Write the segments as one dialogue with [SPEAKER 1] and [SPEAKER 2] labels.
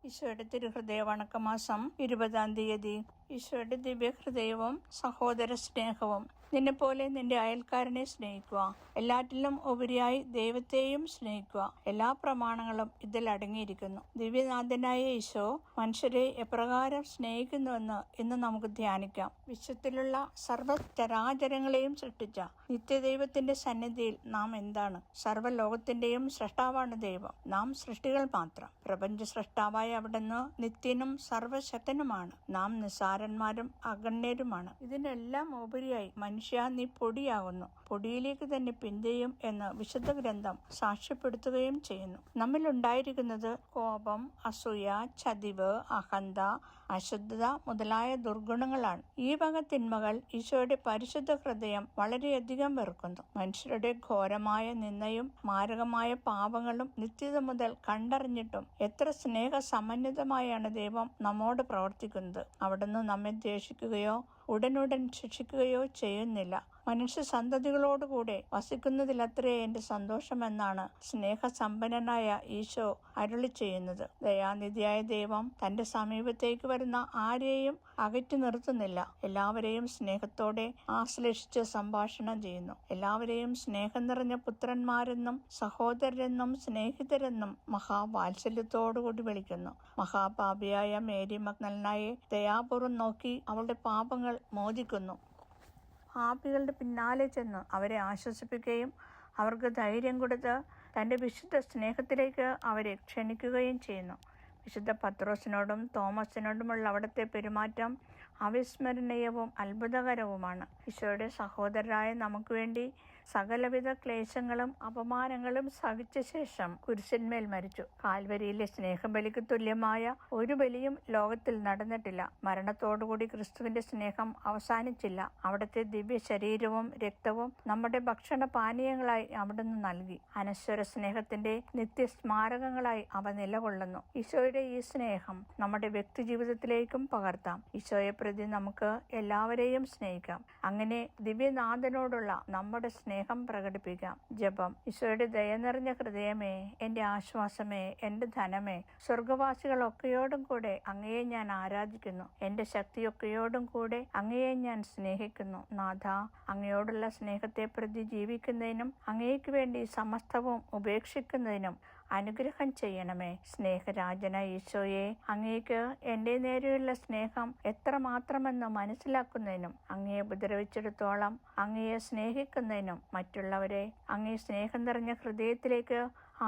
[SPEAKER 1] ഈശോയുടെ തിരുഹൃദയ വണക്കമാസം 20-ാം തീയതി. ഈശോയുടെ ദിവ്യഹൃദയവും സഹോദര സ്നേഹവും. നിന്നെപ്പോലെ നിന്റെ അയൽക്കാരനെ സ്നേഹിക്കുക, എല്ലാറ്റിലും ഉപരിയായി ദൈവത്തെയും സ്നേഹിക്കുക. എല്ലാ പ്രമാണങ്ങളും ഇതിൽ അടങ്ങിയിരിക്കുന്നു. ദിവ്യനാഥനായ ഈശോ മനുഷ്യരെ എപ്രകാരം സ്നേഹിക്കുന്നുവെന്ന് ഇന്ന് നമുക്ക് ധ്യാനിക്കാം. വിശ്വത്തിലുള്ള സർവ്വചരാചരങ്ങളെയും സൃഷ്ടിച്ച നിത്യദൈവത്തിന്റെ സന്നിധിയിൽ നാം എന്താണ്? സർവ്വലോകത്തിന്റെയും സൃഷ്ടാവാണ് ദൈവം. നാം സൃഷ്ടികൾ മാത്രം. പ്രപഞ്ച സൃഷ്ടാവായ അവിടുന്ന് നിത്യനും സർവശക്തനുമാണ്. നാം നിസ്സാരന്മാരും അഗണ്യരുമാണ്. ഇതിനെല്ലാം ഉപരിയായി മനുഷ്യ, നീ പൊടിയാകുന്നു, പൊടിയിലേക്ക് തന്നെ പിന്തുയും എന്ന് വിശുദ്ധ ഗ്രന്ഥം സാക്ഷ്യപ്പെടുത്തുകയും ചെയ്യുന്നു. നമ്മിൽ ഉണ്ടായിരിക്കുന്നത് കോപം, അസൂയ, ചതിവ്, അഹന്ത, അശുദ്ധത മുതലായ ദുർഗുണങ്ങളാണ്. ഈ വക തിന്മകൾ ഈശോയുടെ പരിശുദ്ധ ഹൃദയം വളരെയധികം വെറുക്കുന്നു. മനുഷ്യരുടെ ഘോരമായ നിന്ദയും മാരകമായ പാപങ്ങളും നിത്യത മുതൽ കണ്ടറിഞ്ഞിട്ടും എത്ര സ്നേഹസമന്വിതമായാണ് ദൈവം നമ്മോട് പ്രവർത്തിക്കുന്നത്. അവിടുന്ന് നമ്മെ ദ്വേഷിക്കുകയോ ഉടനുടൻ ശിക്ഷിക്കുകയോ ചെയ്യുന്നില്ല. മനുഷ്യ സന്തതികളോടുകൂടെ വസിക്കുന്നതിലത്രേ എന്റെ സന്തോഷമെന്നാണ് സ്നേഹസമ്പന്നനായ ഈശോ അരുളി ചെയ്യുന്നത്. ദയാനിധിയായ ദൈവം തന്റെ സമീപത്തേക്ക് വരുന്ന ആരെയും അകറ്റി നിർത്തുന്നില്ല. എല്ലാവരെയും സ്നേഹത്തോടെ ആശ്ലേഷിച്ച് സംഭാഷണം ചെയ്യുന്നു. എല്ലാവരെയും സ്നേഹം നിറഞ്ഞ പുത്രന്മാരെന്നും സഹോദരരെന്നും സ്നേഹിതരെന്നും മഹാവാത്സല്യത്തോടുകൂടി വിളിക്കുന്നു. മഹാപാപിയായ മേരി മഗ്ദലനായെ ദയാപൂർവം നോക്കി അവളുടെ പാപങ്ങൾ മോചിക്കുന്നു. പാപികളുടെ പിന്നാലെ ചെന്ന് അവരെ ആശ്വസിപ്പിക്കുകയും അവർക്ക് ധൈര്യം കൊടുത്ത് തൻ്റെ വിശുദ്ധ സ്നേഹത്തിലേക്ക് അവരെ ക്ഷണിക്കുകയും ചെയ്യുന്നു. വിശുദ്ധ പത്രോസിനോടും തോമസിനോടുമുള്ള അവിടുത്തെ പെരുമാറ്റം അവിസ്മരണീയവും അത്ഭുതകരവുമാണ്. ഈശോയുടെ സഹോദരരായ നമുക്ക് വേണ്ടി സകലവിധ ക്ലേശങ്ങളും അപമാനങ്ങളും സഹിച്ച ശേഷം കുരിശന്മേൽ മരിച്ചു. കാൽവരിയിലെ സ്നേഹബലിക്ക് തുല്യമായ ഒരു ബലിയും ലോകത്തിൽ നടന്നിട്ടില്ല. മരണത്തോടുകൂടി ക്രിസ്തുവിന്റെ സ്നേഹം അവസാനിച്ചില്ല. അവിടുത്തെ ദിവ്യ ശരീരവും രക്തവും നമ്മുടെ ഭക്ഷണ പാനീയങ്ങളായി അവിടുന്ന് നൽകി. അനശ്വര സ്നേഹത്തിന്റെ നിത്യസ്മാരകങ്ങളായി അവ നിലകൊള്ളുന്നു. ഈശോയുടെ ഈ സ്നേഹം നമ്മുടെ വ്യക്തി ജീവിതത്തിലേക്കും പകർത്താം. ഈശോയെ പ്രതി നമുക്ക് എല്ലാവരെയും സ്നേഹിക്കാം. അങ്ങനെ ദിവ്യനാഥനോടുള്ള നമ്മുടെ സ്നേഹം പ്രകടിപ്പിക്കാം. ജപം. ഈശോയുടെ ദയ നിറഞ്ഞ ഹൃദയമേ, എന്റെ ആശ്വാസമേ, എന്റെ ധനമേ, സ്വർഗവാസികളൊക്കെയോടും കൂടെ അങ്ങയെ ഞാൻ ആരാധിക്കുന്നു. എന്റെ ശക്തിയൊക്കെയോടും കൂടെ അങ്ങയെ ഞാൻ സ്നേഹിക്കുന്നു. നാഥ, അങ്ങയോടുള്ള സ്നേഹത്തെ പ്രതി ജീവിക്കുന്നതിനും അങ്ങേക്ക് വേണ്ടി സമസ്തവും ഉപേക്ഷിക്കുന്നതിനും അനുഗ്രഹം ചെയ്യണമേ. സ്നേഹരാജനായ ഈശോയെ, അങ്ങേക്ക് എന്റെ നേരെയുള്ള സ്നേഹം എത്രമാത്രമെന്ന് മനസ്സിലാക്കുന്നതിനും അങ്ങയെ ഉപദ്രവിച്ചിടത്തോളം അങ്ങയെ സ്നേഹിക്കുന്നതിനും മറ്റുള്ളവരെ അങ്ങേ സ്നേഹം നിറഞ്ഞ ഹൃദയത്തിലേക്ക്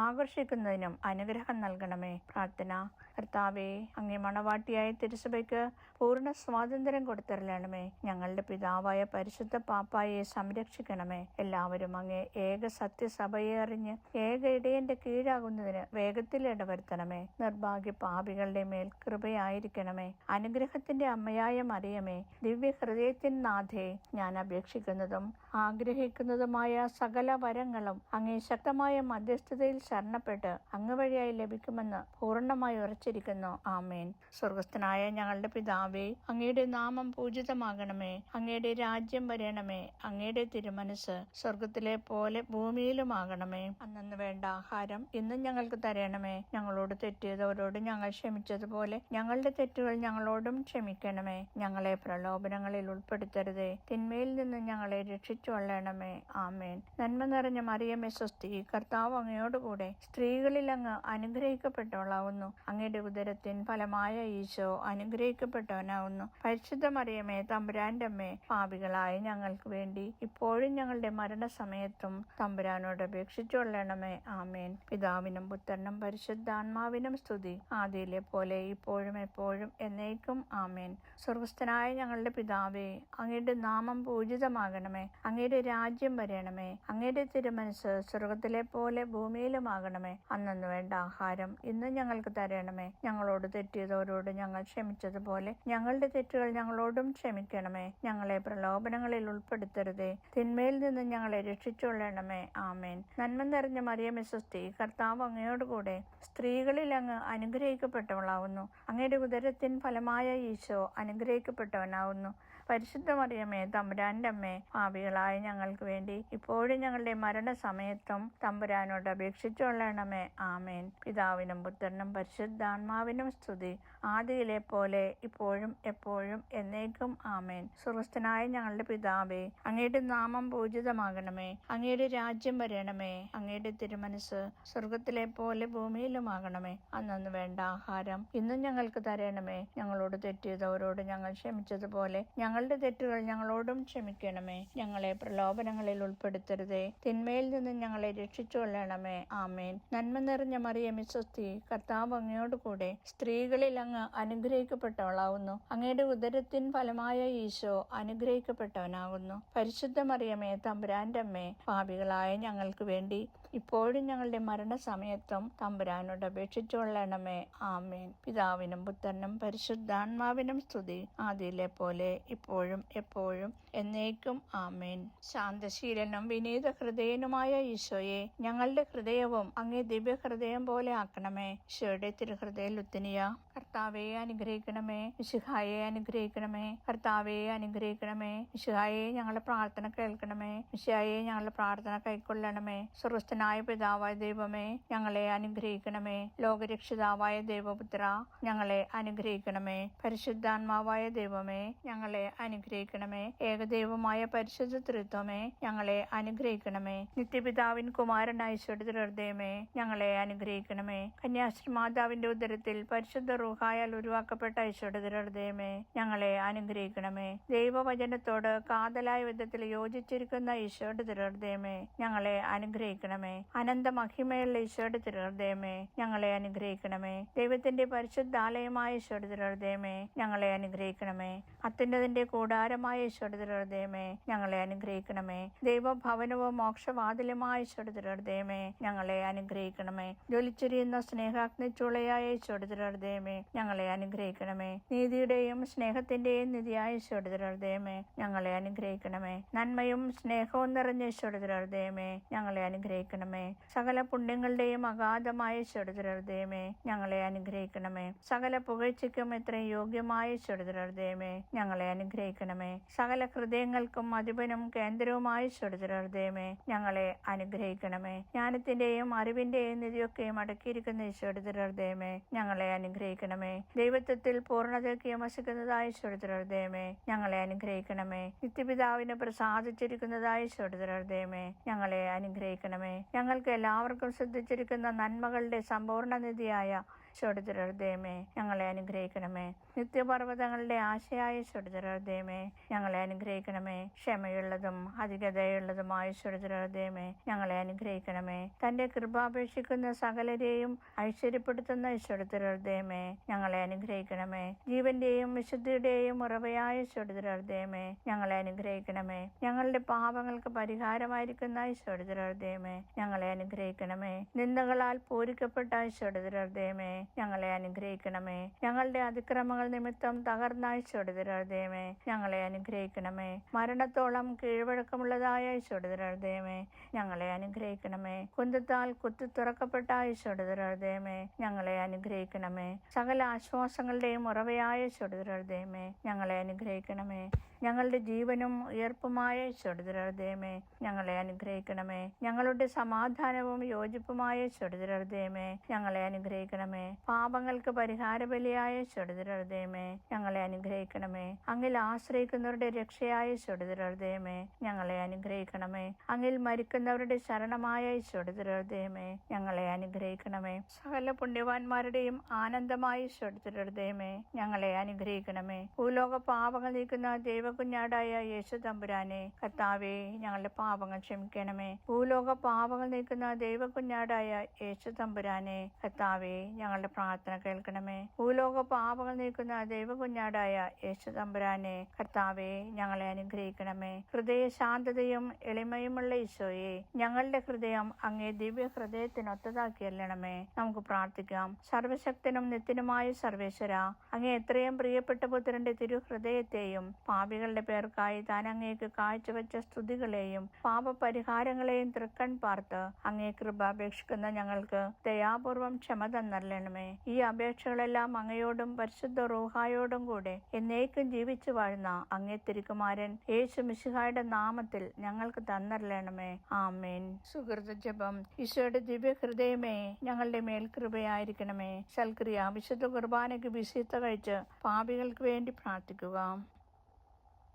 [SPEAKER 1] ആകർഷിക്കുന്നതിനും അനുഗ്രഹം നൽകണമേ. പ്രാർത്ഥന. കർത്താവേ, അങ്ങേ മണവാട്ടിയായ തിരുസഭയ്ക്ക് പൂർണ്ണ സ്വാതന്ത്ര്യം കൊടുത്തരളണമേ. ഞങ്ങളുടെ പിതാവായ പരിശുദ്ധ പാപ്പായെ സംരക്ഷിക്കണമേ. എല്ലാവരും അങ്ങേ ഏക സത്യസഭയെ അറിഞ്ഞ് ഏക ഇടയന്റെ കീഴാകുന്നതിന് വേഗത്തിൽ ഇടവരുത്തണമേ. നിർഭാഗ്യ പാപികളുടെ മേൽ കൃപയായിരിക്കണമേ. അനുഗ്രഹത്തിന്റെ അമ്മയായ മറിയമേ, ദിവ്യ ഹൃദയത്തിൻ നാഥേ, ഞാൻ അപേക്ഷിക്കുന്നതും ആഗ്രഹിക്കുന്നതുമായ സകല വരങ്ങളും അങ്ങേ ശക്തമായ മധ്യസ്ഥതയിൽ ശരണപ്പെട്ട് അങ്ങ് വഴിയായി ലഭിക്കുമെന്ന് പൂർണ്ണമായി ഉറച്ചിരിക്കുന്നു. ആമേൻ. സ്വർഗസ്ഥനായ ഞങ്ങളുടെ പിതാവേ, അങ്ങയുടെ നാമം പൂജിതമാകണമേ. അങ്ങയുടെ രാജ്യം വരണമേ. അങ്ങയുടെ തിരുമനസ് സ്വർഗത്തിലെ പോലെ ഭൂമിയിലുമാകണമേ. അന്നന്ന് വേണ്ട ആഹാരം ഇന്നും ഞങ്ങൾക്ക് തരണമേ. ഞങ്ങളോട് തെറ്റിയതവരോട് ഞങ്ങൾ ക്ഷമിച്ചതുപോലെ ഞങ്ങളുടെ തെറ്റുകൾ ഞങ്ങളോടും ക്ഷമിക്കണമേ. ഞങ്ങളെ പ്രലോഭനങ്ങളിൽ ഉൾപ്പെടുത്തരുതേ, തിന്മയിൽ നിന്ന് ഞങ്ങളെ രക്ഷിച്ചു കൊള്ളണമേ. ആമേൻ. നന്മ നിറഞ്ഞ മറിയമേ സ്വസ്തി, കർത്താവ് അങ്ങയോടുകൂടെ സ്ത്രീകളിൽ അങ്ങ് അനുഗ്രഹിക്കപ്പെട്ടവളാവുന്നു. അങ്ങയുടെ ഉദരത്തിൻ ഫലമായ ഈശോ അനുഗ്രഹിക്കപ്പെട്ടവനാവുന്നു. പരിശുദ്ധ മറിയമേ, തമ്പുരാന്റെ അമ്മേ, പാപികളായ ഞങ്ങൾക്ക് വേണ്ടി ഇപ്പോഴും ഞങ്ങളുടെ മരണസമയത്തും തമ്പുരാനോട് അപേക്ഷിച്ചുകൊള്ളണമേ. ആമേൻ. പിതാവിനും പുത്രനും പരിശുദ്ധാത്മാവിനും സ്തുതി, ആദിയിലെ പോലെ ഇപ്പോഴും എപ്പോഴും എന്നേക്കും. ആമേൻ. സ്വർഗസ്ഥനായ ഞങ്ങളുടെ പിതാവേ, അങ്ങയുടെ നാമം പൂജിതമാകണമേ. അങ്ങയുടെ രാജ്യം വരണമേ. അങ്ങയുടെ തിരുമനസ് സ്വർഗത്തിലെ പോലെ ഭൂമിയിലുമാകണമേ. അന്നന്ന് വേണ്ട ആഹാരം ഇന്ന് ഞങ്ങൾക്ക് തരണമേ. ഞങ്ങളോട് തെറ്റിയതോരോട് ഞങ്ങൾ ക്ഷമിച്ചതുപോലെ ഞങ്ങളുടെ തെറ്റുകൾ ഞങ്ങളോടും ക്ഷമിക്കണമേ. ഞങ്ങളെ പ്രലോഭനങ്ങളിൽ ഉൾപ്പെടുത്തരുതേ, തിന്മയിൽ നിന്ന് ഞങ്ങളെ രക്ഷിച്ചുകൊള്ളണമേ. ആമേൻ. നന്മ നിറഞ്ഞ മറിയമേ സ്വസ്തി, കർത്താവ് അങ്ങയോടുകൂടെ സ്ത്രീകളിൽ അങ്ങ് അനുഗ്രഹിക്കപ്പെട്ടവളാവുന്നു. അങ്ങയുടെ ഉദരത്തിൻ ഫലമായ ഈശോ അനുഗ്രഹിക്കപ്പെട്ടവനാവുന്നു. പരിശുദ്ധ മറിയമേ തമ്പുരാന്റെ അമ്മേ, പാപികളായ ഞങ്ങൾക്ക് വേണ്ടി ഇപ്പോഴും ഞങ്ങളുടെ മരണസമയത്തും തമ്പുരാനോട് അപേക്ഷിച്ചുകൊള്ളണമേ. ആമേൻ. പിതാവിനും പുത്രനും പരിശുദ്ധാത്മാവിനും സ്തുതി, ആദിയിലെ പോലെ ഇപ്പോഴും എപ്പോഴും എന്നേക്കും. ആമേൻ. സ്വർഗ്ഗസ്ഥനായ ഞങ്ങളുടെ പിതാവേ, അങ്ങയുടെ നാമം പൂജിതമാകണമേ. അങ്ങയുടെ രാജ്യം വരണമേ. അങ്ങയുടെ തിരുമനസ് സ്വർഗത്തിലെ പോലെ ഭൂമിയിലുമാകണമേ. അന്നന്ന് വേണ്ട ആഹാരം ഇന്നും ഞങ്ങൾക്ക് തരണമേ. ഞങ്ങളോട് തെറ്റിയതവരോട് ഞങ്ങൾ ക്ഷമിച്ചതുപോലെ ഞങ്ങളുടെ തെറ്റുകൾ ഞങ്ങളോടും ക്ഷമിക്കണമേ. ഞങ്ങളെ പ്രലോഭനങ്ങളിൽ ഉൾപ്പെടുത്തരുതേ, തിന്മയിൽ നിന്ന് ഞങ്ങളെ രക്ഷിച്ചുകൊള്ളണമേ. ആമേൻ. നന്മ നിറഞ്ഞ മറിയമേ സ്വസ്തി, കർത്താവ് അങ്ങയോട് കൂടെ സ്ത്രീകളിൽ അങ്ങ് അനുഗ്രഹിക്കപ്പെട്ടവളാവുന്നു. അങ്ങയുടെ ഉദരത്തിൻ ഫലമായ ഈശോ അനുഗ്രഹിക്കപ്പെട്ടവനാകുന്നു. പരിശുദ്ധ മറിയമേ തമ്പുരാന്റെ അമ്മേ, പാപികളായ ഞങ്ങൾക്ക് വേണ്ടി ഇപ്പോഴും ഞങ്ങളുടെ മരണസമയത്തും തമ്പുരാനോട് അപേക്ഷിച്ചുകൊള്ളണമേ. ആമേൻ. പിതാവിനും പുത്രനും പരിശുദ്ധാത്മാവിനും സ്തുതി, ആദിയിലെ പോലെ ഇപ്പോഴും എപ്പോഴും എന്നേക്കും. ആമേൻ. ശാന്തശീലനും വിനീത ഹൃദയനുമായ ഈശോയെ, ഞങ്ങളുടെ ഹൃദയവും അങ്ങേ ദിവ്യഹൃദയം പോലെ ആക്കണമേ. ഈശോയുടെ തിരുഹൃദയ ലുത്തിനിയ, കർത്താവെ അനുഗ്രഹിക്കണമേ. മിശിഹായെ അനുഗ്രഹിക്കണമേ. കർത്താവെ അനുഗ്രഹിക്കണമേ. മിശിഹായെ ഞങ്ങളുടെ പ്രാർത്ഥന കേൾക്കണമേ. മിശിഹായെ ഞങ്ങളുടെ പ്രാർത്ഥന കൈക്കൊള്ളണമേ. സ്വർഗ്ഗസ്ഥനായ പിതാവായ ദൈവമേ, ഞങ്ങളെ അനുഗ്രഹിക്കണമേ. ലോകരക്ഷിതാവായ ദൈവപുത്ര, ഞങ്ങളെ അനുഗ്രഹിക്കണമേ. പരിശുദ്ധാത്മാവായ ദൈവമേ, ഞങ്ങളെ അനുഗ്രഹിക്കണമേ. ഏകദൈവമായ പരിശുദ്ധ ത്രിത്വമേ, ഞങ്ങളെ അനുഗ്രഹിക്കണമേ. നിത്യപിതാവിൻ കുമാരനായ ഈശോയുടെ ഹൃദയമേ, ഞങ്ങളെ അനുഗ്രഹിക്കണമേ. കന്യാശ്രീ മാതാവിന്റെ ഉദരത്തിൽ പരിശുദ്ധ റൂഹായാൽ ഉരുവാക്കപ്പെട്ട ഈശോയുടെ ഹൃദയമേ, ഞങ്ങളെ അനുഗ്രഹിക്കണമേ. ദൈവവചനത്തോട് കാതലായ വിധത്തിൽ യോജിച്ചിരിക്കുന്ന ഈശോയുടെ ഹൃദയമേ, ഞങ്ങളെ അനുഗ്രഹിക്കണമേ. അനന്ത മഹിമയുള്ള ഈശോയുടെ തിരുഹൃദയമേ, ഞങ്ങളെ അനുഗ്രഹിക്കണമേ. ദൈവത്തിന്റെ പരിശുദ്ധാലയമായ ഈശോയുടെ തിരുഹൃദയമേ, ഞങ്ങളെ അനുഗ്രഹിക്കണമേ. അത്യുന്നതിന്റെ കൂടാരമായ ഈശോയുടെ തിരുഹൃദയമേ, ഞങ്ങളെ അനുഗ്രഹിക്കണമേ. ദൈവഭവനവും മോക്ഷവാതിലുമായ ഈശോയുടെ തിരുഹൃദയമേ, ഞങ്ങളെ അനുഗ്രഹിക്കണമേ. ജ്വലിച്ചിരിയുന്ന സ്നേഹാഗ്നി ചൂളയായ ഈശോയുടെ തിരുഹൃദയമേ, ഞങ്ങളെ അനുഗ്രഹിക്കണമേ. നീതിയുടെയും സ്നേഹത്തിന്റെയും നിധിയായ ഈശോയുടെ തിരുഹൃദയമേ, ഞങ്ങളെ അനുഗ്രഹിക്കണമേ. നന്മയും സ്നേഹവും നിറഞ്ഞ ഈശോയുടെ തിരുഹൃദയമേ, ഞങ്ങളെ അനുഗ്രഹിക്കണമേ. സകല പുണ്യങ്ങളുടെയും അഗാധമായ ഈശോയുടെ തിരുഹൃദയമേ, ഞങ്ങളെ അനുഗ്രഹിക്കണമേ. സകല പുകഴ്ചയ്ക്കും എത്രയും യോഗ്യമായ ഈശോയുടെ തിരുഹൃദയമേ, ഞങ്ങളെ അനുഗ്രഹിക്കണമേ. സകല ഹൃദയങ്ങൾക്കും അധിപനും കേന്ദ്രവുമായ ഈശോയുടെ തിരുഹൃദയമേ, ഞങ്ങളെ അനുഗ്രഹിക്കണമേ. ജ്ഞാനത്തിന്റെയും അറിവിന്റെയും നിധിയൊക്കെയും അടക്കിയിരിക്കുന്ന ഈശോയുടെ തിരുഹൃദയമേ, ഞങ്ങളെ അനുഗ്രഹിക്കണമേ. ദൈവത്വത്തിൽ പൂർണ്ണതയ്ക്ക് യമസിക്കുന്നതായ ഈശോയുടെ തിരുഹൃദയമേ, ഞങ്ങളെ അനുഗ്രഹിക്കണമേ. നിത്യപിതാവിന് പ്രസാദിച്ചിരിക്കുന്നതായ ഈശോയുടെ തിരുഹൃദയമേ, ഞങ്ങളെ അനുഗ്രഹിക്കണമേ. ഞങ്ങൾക്ക് എല്ലാവർക്കും ശ്രദ്ധിച്ചിരിക്കുന്ന നന്മകളുടെ സമ്പൂർണ്ണ നിധിയായ ഈശോയുടെ തിരുഹൃദയമേ, ഞങ്ങളെ അനുഗ്രഹിക്കണമേ. നിത്യപർവ്വതങ്ങളുടെ ആശയായ ഈശോയുടെ തിരുഹൃദയമേ, ഞങ്ങളെ അനുഗ്രഹിക്കണമേ. ക്ഷമയുള്ളതും അധികതയുള്ളതുമായ ഈശോയുടെ തിരുഹൃദയമേ, ഞങ്ങളെ അനുഗ്രഹിക്കണമേ. തന്റെ കൃപാപേക്ഷിക്കുന്ന സകലരെയും ഐശ്വര്യപ്പെടുത്തുന്ന ഈശോയുടെ തിരുഹൃദയമേ, ഞങ്ങളെ അനുഗ്രഹിക്കണമേ. ജീവന്റെയും വിശുദ്ധിയുടെയും ഉറവയായ ഈശോയുടെ തിരുഹൃദയമേ, ഞങ്ങളെ അനുഗ്രഹിക്കണമേ. ഞങ്ങളുടെ പാപങ്ങൾക്ക് പരിഹാരമായിരിക്കുന്ന ഈശോയുടെ തിരുഹൃദയമേ, ഞങ്ങളെ അനുഗ്രഹിക്കണമേ. നിന്ദകളാൽ പൂരിക്കപ്പെട്ട ഈശോയുടെ തിരുഹൃദയമേ, ഞങ്ങളെ അനുഗ്രഹിക്കണമേ. ഞങ്ങളുടെ അതിക്രമങ്ങൾ നിമിത്തം തകർന്ന ഈശോയുടെ തിരുഹൃദയമേ, ഞങ്ങളെ അനുഗ്രഹിക്കണമേ. മരണത്തോളം കീഴ്വഴക്കമുള്ളതായ ഈശോയുടെ തിരുഹൃദയമേ, ഞങ്ങളെ അനുഗ്രഹിക്കണമേ. കുന്തത്താൽ കുത്തി തുറക്കപ്പെട്ട ഈശോയുടെ തിരുഹൃദയമേ, ഞങ്ങളെ അനുഗ്രഹിക്കണമേ. സകല ആശ്വാസങ്ങളുടെയും ഉറവയായ ഈശോയുടെ തിരുഹൃദയമേ, ഞങ്ങളെ അനുഗ്രഹിക്കണമേ. ഞങ്ങളുടെ ജീവനും ഉയർപ്പുമായ ഈശോയുടെ തിരുഹൃദയമേ, ഞങ്ങളെ അനുഗ്രഹിക്കണമേ. ഞങ്ങളുടെ സമാധാനവും യോജിപ്പുമായ ഈശോയുടെ തിരുഹൃദയമേ, ഞങ്ങളെ അനുഗ്രഹിക്കണമേ. പാപങ്ങൾക്ക് പരിഹാരബലിയായ ഈശോയുടെ തിരുഹൃദയമേ, ഞങ്ങളെ അനുഗ്രഹിക്കണമേ. അങ്ങിൽ ആശ്രയിക്കുന്നവരുടെ രക്ഷയായ ഈശോയുടെ തിരുഹൃദയമേ, ഞങ്ങളെ അനുഗ്രഹിക്കണമേ. അങ്ങിൽ മരിക്കുന്നവരുടെ ശരണമായ ഈശോയുടെ തിരുഹൃദയമേ, ഞങ്ങളെ അനുഗ്രഹിക്കണമേ. സകല പുണ്യവാന്മാരുടെയും ആനന്ദമായ ഈശോയുടെ തിരുഹൃദയമേ, ഞങ്ങളെ അനുഗ്രഹിക്കണമേ. ഭൂലോക പാപങ്ങൾ നീക്കുന്ന ദൈവകുഞ്ഞാടായ യേശു തമ്പുരാനെ, കർത്താവേ ഞങ്ങളുടെ പാപങ്ങൾ ക്ഷമിക്കണമേ. ഭൂലോക പാപങ്ങൾ നീക്കുന്ന ദൈവകുഞ്ഞാടായ യേശു തമ്പുരാനെ, കർത്താവേ ഞങ്ങളുടെ പ്രാർത്ഥന കേൾക്കണമേ. ഭൂലോക പാപങ്ങൾ നീക്കുന്ന ദൈവകുഞ്ഞാടായ യേശു തമ്പുരാനെ, കർത്താവേ ഞങ്ങളെ അനുഗ്രഹിക്കണമേ. ഹൃദയ ശാന്തതയും എളിമയുമുള്ള ഈശോയെ, ഞങ്ങളുടെ ഹൃദയം അങ്ങേ ദിവ്യ ഹൃദയത്തിനൊത്തതാക്കിയല്ലണമേ. നമുക്ക് പ്രാർത്ഥിക്കാം. സർവശക്തനും നിത്യനുമായ സർവേശ്വര, അങ്ങേ എത്രയും പ്രിയപ്പെട്ട പുത്രന്റെ തിരുഹൃദയത്തെയും പാപികൾ പാപികളുടെ പേർക്കായി താൻ അങ്ങേക്ക് കാഴ്ചവെച്ച സ്തുതികളെയും പാപപരിഹാരങ്ങളെയും തൃക്കൺ പാർത്ത് അങ്ങേ കൃപ അപേക്ഷിക്കുന്ന ഞങ്ങൾക്ക് ദയാപൂർവം ക്ഷമ തന്നരളണമേ. ഈ അപേക്ഷകളെല്ലാം അങ്ങയോടും പരിശുദ്ധ റൂഹായോടും കൂടെ എന്നേക്കും ജീവിച്ചു വാഴുന്ന അങ്ങേ തിരുക്കുമാരൻ യേശു മിശിഹായുടെ നാമത്തിൽ ഞങ്ങൾക്ക് തന്നരളണമേ. ആമേൻ. സുഹൃത ജപം. ഈശോയുടെ ദിവ്യ ഹൃദയമേ, ഞങ്ങളുടെ മേൽ കൃപയായിരിക്കണമേ. സൽക്രിയ. വിശുദ്ധ കുർബാനയ്ക്ക് വിശുദ്ധ കഴിച്ച് പാപികൾക്ക് വേണ്ടി പ്രാർത്ഥിക്കുക.